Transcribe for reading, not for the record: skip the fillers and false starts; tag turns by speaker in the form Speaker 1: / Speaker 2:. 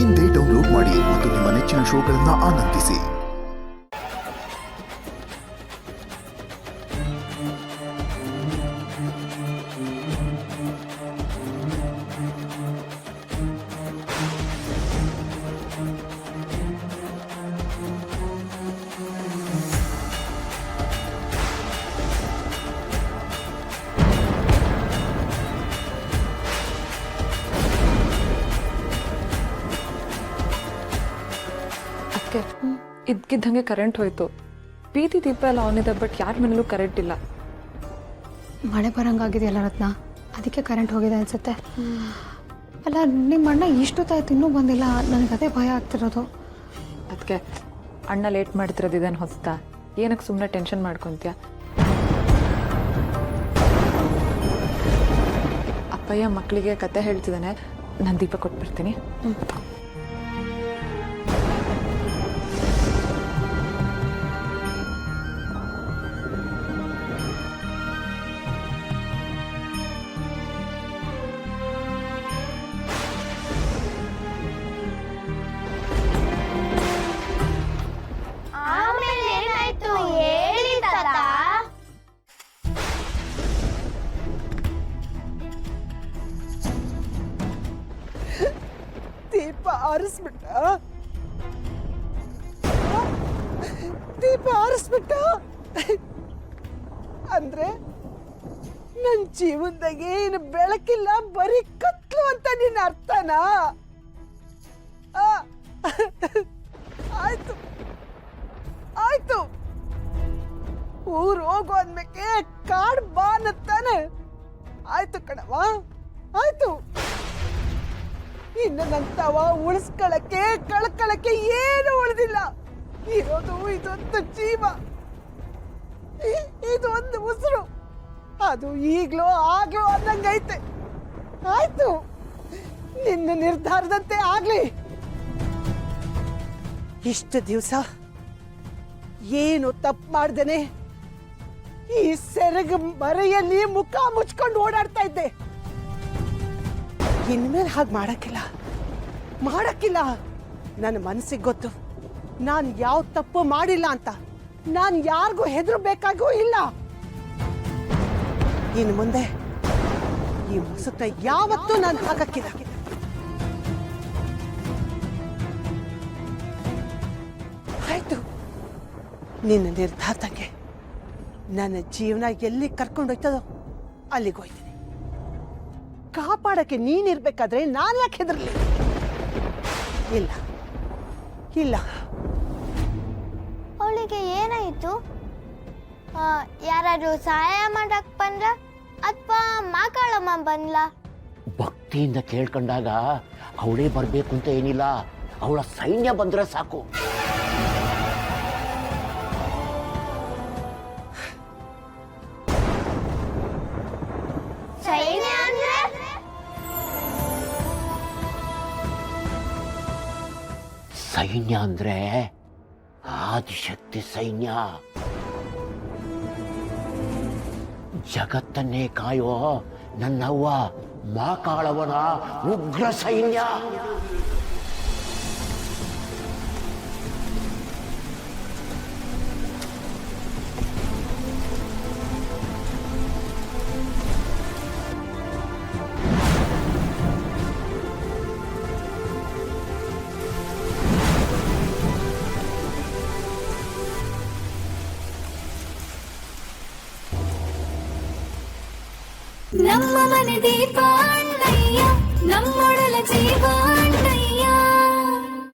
Speaker 1: ಇಂದೇ ಡೌನ್ಲೋಡ್ ಮಾಡಿ ಮತ್ತು ನಿಮ್ಮ ನೆಚ್ಚಿನ ಶೋಗಳನ್ನು ಆನಂದಿಸಿ.
Speaker 2: ಇದ್ಕಿದ್ದಂಗೆ ಕರೆಂಟ್ ಹೋಯ್ತು. ಬೀದಿ ದೀಪ ಎಲ್ಲ ಆನ್ ಇದೆ, ಬಟ್ ಯಾರ ಮನೇಲೂ ಕರೆಂಟ್ ಇಲ್ಲ.
Speaker 3: ಮಳೆ ಬರಂಗಾಗಿದೆಯಲ್ಲ ರತ್ನ, ಅದಕ್ಕೆ ಕರೆಂಟ್ ಹೋಗಿದೆ ಅನ್ಸುತ್ತೆ. ಅಲ್ಲ, ನಿಮ್ಮ ಅಣ್ಣ ಇಷ್ಟೊತ್ತಾಯ್ತು ಇನ್ನೂ ಬಂದಿಲ್ಲ. ನನಗೆ ಅದೇ ಭಯ ಆಗ್ತಿರೋದು.
Speaker 2: ಅದಕ್ಕೆ ಅಣ್ಣ ಲೇಟ್ ಮಾಡ್ತಿರೋದು ಇದೇನು ಹೊಸ್ತಾ? ಏನಕ್ಕೆ ಸುಮ್ಮನೆ ಟೆನ್ಷನ್ ಮಾಡ್ಕೊತೀಯ? ಅಪ್ಪಯ್ಯ ಮಕ್ಕಳಿಗೆ ಕತೆ ಹೇಳ್ತಿದ್ದಾನೆ, ನಾನು ದೀಪ ಕೊಟ್ಬಿಡ್ತೀನಿ.
Speaker 4: ದೀಪ ಆರಿಸ್ಬಿಟ್ಟ ಅಂದ್ರೆ ನನ್ನ ಜೀವನದಾಗೆ ಏನು ಬೆಳಕಿಲ್ಲ, ಬರೀ ಕತ್ಲು ಅಂತ ನಿನ್ನ ಅರ್ಥನಾ? ಆಯ್ತು ಆಯ್ತು, ಊರು ಹೋಗು ಅಂದ್ಮೇಕೆ ಕಾಡ್ ಬಾ ಅನ್ನತ್ತಾನೆ. ಆಯ್ತು ಕಣವ, ಆಯ್ತು. ಇನ್ನು ನಂತವ ಉಳಿಸ್ಕೊಳಕ್ಕೆ ಕಳ್ಕೊಳಕ್ಕೆ ಏನು ಉಳಿದಿಲ್ಲ. ಇರೋದು ಇದೊಂದು ಜೀವ, ಇದೊಂದು ಉಸಿರು. ಅದು ಈಗ್ಲೋ ಆಗ್ಲೋ ಅನ್ನಂಗೈತೆ. ಆಯ್ತು, ನಿನ್ನ ನಿರ್ಧಾರದಂತೆ ಆಗ್ಲಿ. ಇಷ್ಟು ದಿವಸ ಏನು ತಪ್ಪು ಮಾಡ್ದೇನೆ ಈ ಸೆರಗ ಮರೆಯಲ್ಲಿ ಮುಖ ಮುಚ್ಕೊಂಡು ಓಡಾಡ್ತಾ ಇದ್ದೆ. ಇನ್ಮೇಲೆ ಹಾಗೆ ಮಾಡಕ್ಕಿಲ್ಲ. ನನ್ನ ಮನಸ್ಸಿಗೆ ಗೊತ್ತು ನಾನು ಯಾವ ತಪ್ಪು ಮಾಡಿಲ್ಲ ಅಂತ. ನಾನು ಯಾರಿಗೂ ಹೆದರ್ಬೇಕಾಗೂ ಇಲ್ಲ. ಇನ್ನು ಮುಂದೆ ಈ ಮುಸುಕ್ನ ಯಾವತ್ತೂ ನಾನು ಹಾಕಕ್ಕಿಲ್ಲ. ಆಯ್ತು, ನಿನ್ನ ನಿರ್ಧಾರದಂಗೆ ನನ್ನ ಜೀವನ ಎಲ್ಲಿ ಕರ್ಕೊಂಡೋಯ್ತದೋ ಅಲ್ಲಿಗೆ ಹೋಯ್ತೀನಿ. ಕಾಪಾಡಕ್ಕೆ ನೀನಿರ್ಬೇಕಾದ್ರೆ ನಾನು ಯಾಕೆ ಹೆದರ್ಲಿ? ಇಲ್ಲ.
Speaker 5: ಅವಳಿಗೆ ಏನಾಯಿತು? ಯಾರಾದ್ರೂ ಸಹಾಯ ಮಾಡಕ್ ಬಂದ್ರ ಅಥವಾ ಮಾಕಾಳಮ್ಮ ಬಂದ್ಲ?
Speaker 6: ಭಕ್ತಿಯಿಂದ ಕೇಳ್ಕೊಂಡಾಗ ಅವಳೇ ಬರ್ಬೇಕು ಅಂತ ಏನಿಲ್ಲ, ಅವಳ ಸೈನ್ಯ ಬಂದ್ರೆ ಸಾಕು. ಸೈನ್ಯ ಅಂದ್ರೆ ಆದಿಶಕ್ತಿ ಸೈನ್ಯ. ಜಗತ್ತನ್ನೇ ಕಾಯೋ ನನ್ನವ್ವ ಮಾಕಾಳವನ ಉಗ್ರ ಸೈನ್ಯ.
Speaker 7: ನಮ್ಮ ಮನೆ ದೀಪ ಅಣ್ಣಯ್ಯ, ನಮ್ಮೊಳ